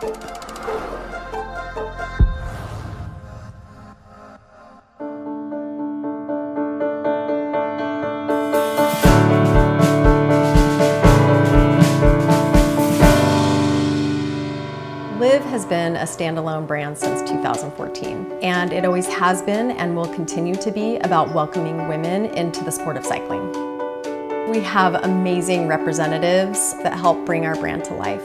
Liv has been a standalone brand since 2014, and it always has been and will continue to be about welcoming women into the sport of cycling. We have amazing representatives that help bring our brand to life.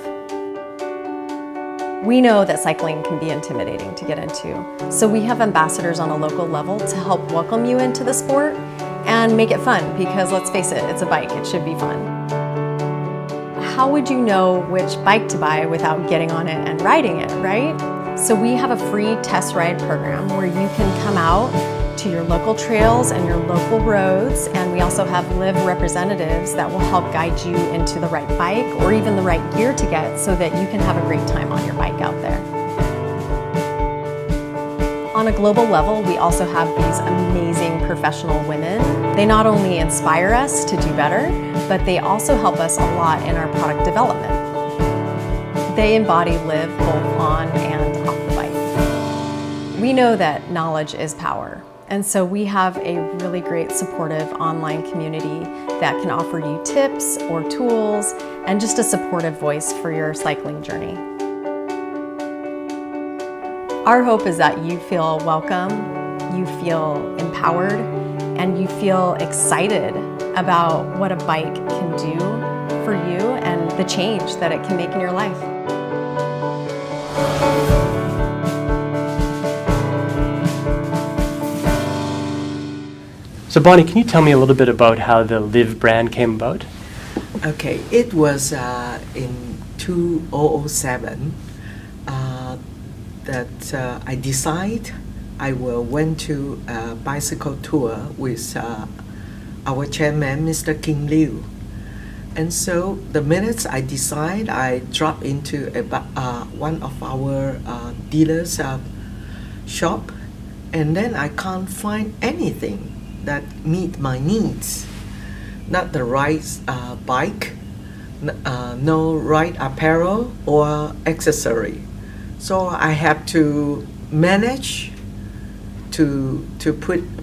We know that cycling can be intimidating to get into, so we have ambassadors on a local level to help welcome you into the sport and make it fun, because let's face it, it's a bike, it should be fun. How would you know which bike to buy without getting on it and riding it, right? So we have a free test ride program where you can come out to your local trails and your local roads, and we also have Liv representatives that will help guide you into the right bike or even the right gear to get so that you can have a great time on your bike out there. On a global level, we also have these amazing professional women. They not only inspire us to do better, but they also help us a lot in our product development. They embody Liv both on and off the bike. We know that knowledge is power, and so we have a really great supportive online community that can offer you tips or tools and just a supportive voice for your cycling journey. Our hope is that you feel welcome, you feel empowered, and you feel excited about what a bike can do for you and the change that it can make in your life. So Bonnie, can you tell me a little bit about how the Liv brand came about? Okay, it was in 2007 that I decided I went to a bicycle tour with our chairman, Mr. King Liu. And so the minute I decide, I drop into one of our dealers' shop, and then I can't find anything that meet my needs. Not the right bike, no right apparel or accessory. So I have to manage to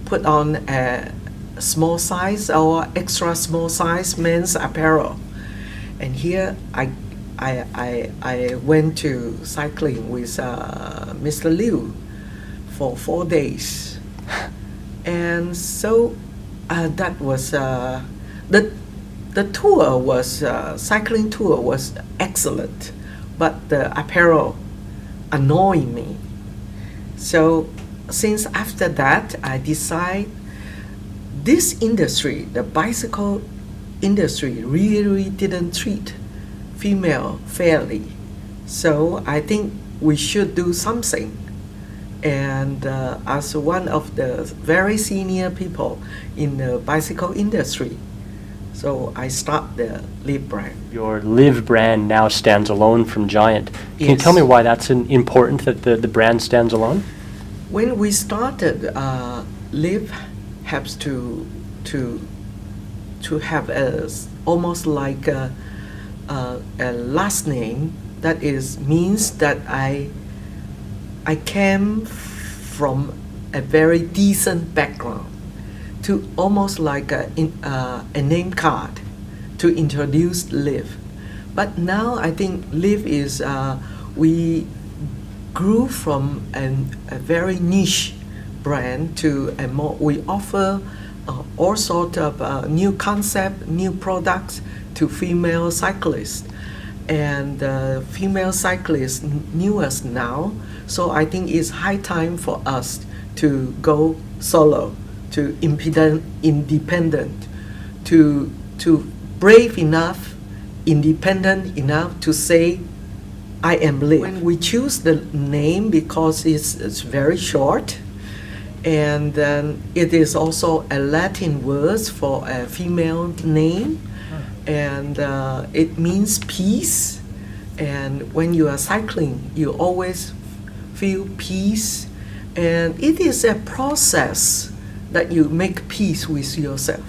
put on a small size or extra small size men's apparel. And here I went to cycling with Mr. Liu for 4 days. And so that was the tour was cycling tour was excellent, but the apparel annoyed me. So since after that, I decide this industry, the bicycle industry, really didn't treat female fairly. So I think we should do something. And as one of the very senior people in the bicycle industry, so I start the Liv brand. Your Liv brand now stands alone from Giant. Can you tell me why that's important that the brand stands alone? When we started, Liv has to have almost like a last name that means that I came from a very decent background to almost like a name card to introduce Liv. But now I think Liv is, we grew from a very niche brand to a more, we offer all sorts of new concept, new products to female cyclists. And female cyclists knew us now, so I think it's high time for us to go solo, to independent, to brave enough, independent enough to say, I am Liv. When we choose the name because it's very short, and then it is also a Latin word for a female name, and it means peace. And when you are cycling, you always feel peace, and it is a process that you make peace with yourself.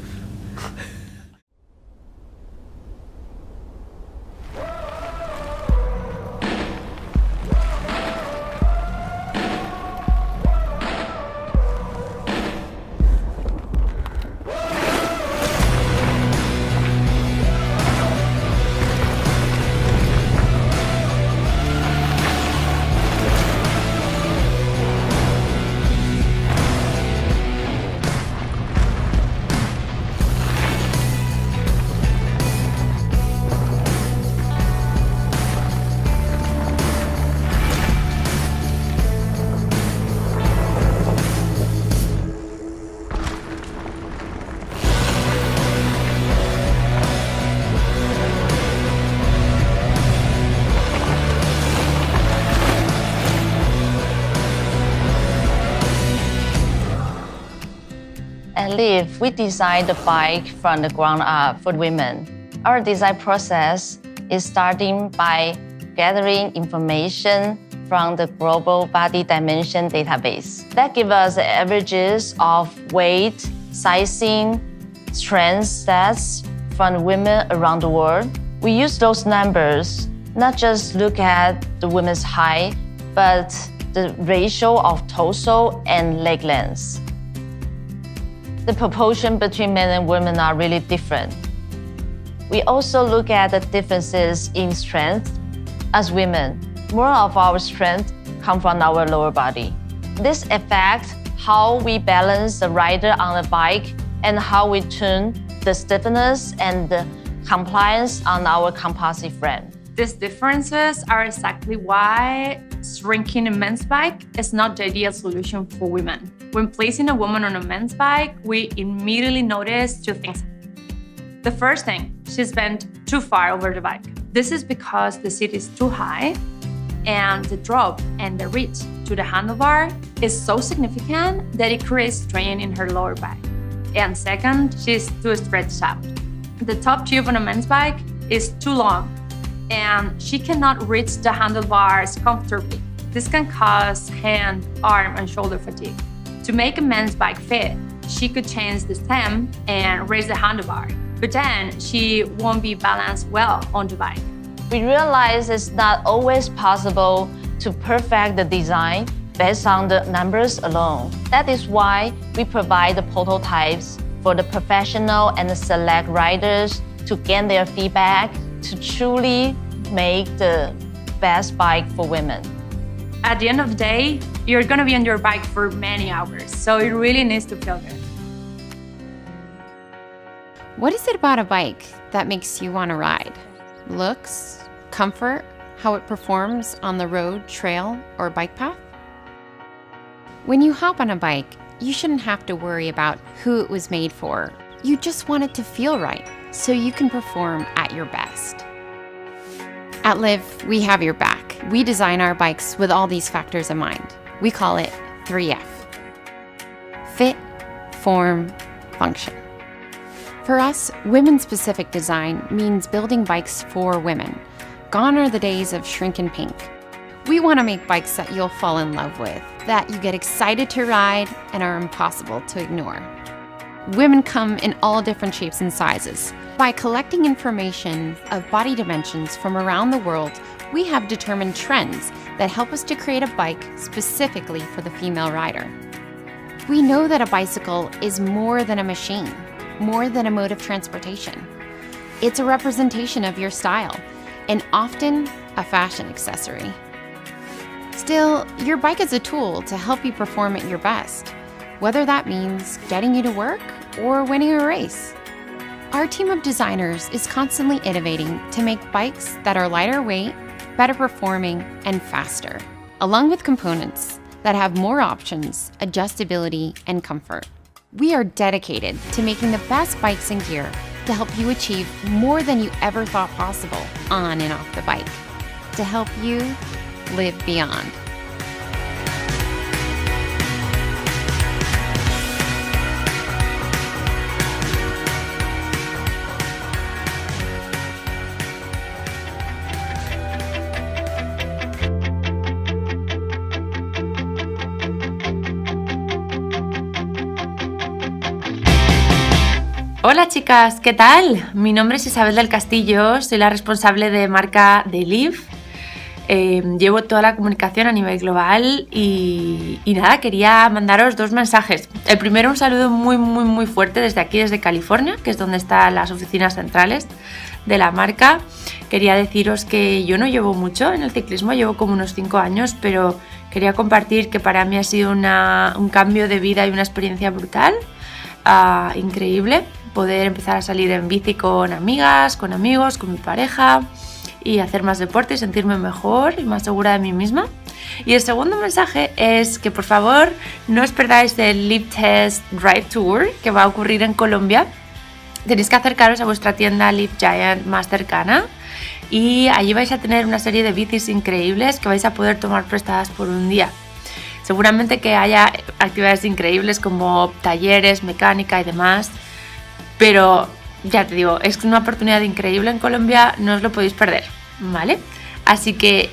At Liv, we designed the bike from the ground up for women. Our design process is starting by gathering information from the global body dimension database. That gives us averages of weight, sizing, strength stats from women around the world. We use those numbers not just look at the women's height, but the ratio of torso and leg length. The proportion between men and women are really different. We also look at the differences in strength. As women, more of our strength comes from our lower body. This affects how we balance the rider on the bike and how we tune the stiffness and the compliance on our composite frame. These differences are exactly why shrinking a men's bike is not the ideal solution for women. When placing a woman on a men's bike, we immediately notice two things. The first thing, she's bent too far over the bike. This is because the seat is too high and the drop and the reach to the handlebar is so significant that it creates strain in her lower back. And second, she's too stretched out. The top tube on a men's bike is too long and she cannot reach the handlebars comfortably. This can cause hand, arm, and shoulder fatigue. To make a men's bike fit, she could change the stem and raise the handlebar, but then she won't be balanced well on the bike. We realize it's not always possible to perfect the design based on the numbers alone. That is why we provide the prototypes for the professional and the select riders to gain their feedback to truly make the best bike for women. At the end of the day, you're gonna be on your bike for many hours, so it really needs to feel good. What is it about a bike that makes you want to ride? Looks, comfort, how it performs on the road, trail, or bike path? When you hop on a bike, you shouldn't have to worry about who it was made for. You just want it to feel right so you can perform at your best. At Liv, we have your back. We design our bikes with all these factors in mind. We call it 3F. Fit, form, function. For us, women-specific design means building bikes for women. Gone are the days of shrink and pink. We want to make bikes that you'll fall in love with, that you get excited to ride and are impossible to ignore. Women come in all different shapes and sizes. By collecting information of body dimensions from around the world, we have determined trends that help us to create a bike specifically for the female rider. We know that a bicycle is more than a machine, more than a mode of transportation. It's a representation of your style, and often a fashion accessory. Still, your bike is a tool to help you perform at your best, whether that means getting you to work or winning a race. Our team of designers is constantly innovating to make bikes that are lighter weight, better performing, and faster, along with components that have more options, adjustability, and comfort. We are dedicated to making the best bikes and gear to help you achieve more than you ever thought possible on and off the bike, to help you live beyond. Hola chicas, ¿qué tal? Mi nombre es Isabel del Castillo, soy la responsable de marca de Liv. Llevo toda la comunicación a nivel global y nada, quería mandaros dos mensajes. El primero, un saludo muy fuerte desde aquí, desde California, que es donde están las oficinas centrales de la marca. Quería deciros que yo no llevo mucho en el ciclismo, llevo como unos 5 años, pero quería compartir que para mí ha sido un cambio de vida y una experiencia brutal, increíble. Poder empezar a salir en bici con amigas, con amigos, con mi pareja y hacer más deporte y sentirme mejor y más segura de mí misma. Y el segundo mensaje es que por favor no os perdáis el Liv Test Drive Tour que va a ocurrir en Colombia. Tenéis que acercaros a vuestra tienda Liv Giant más cercana y allí vais a tener una serie de bicis increíbles que vais a poder tomar prestadas por un día. Seguramente que haya actividades increíbles como talleres, mecánica y demás, pero ya te digo, es una oportunidad increíble en Colombia, no os lo podéis perder, ¿vale? Así que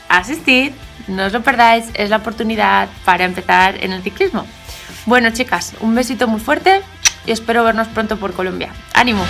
asistid, no os lo perdáis, es la oportunidad para empezar en el ciclismo. Bueno, chicas, un besito muy fuerte y espero vernos pronto por Colombia. ¡Ánimo!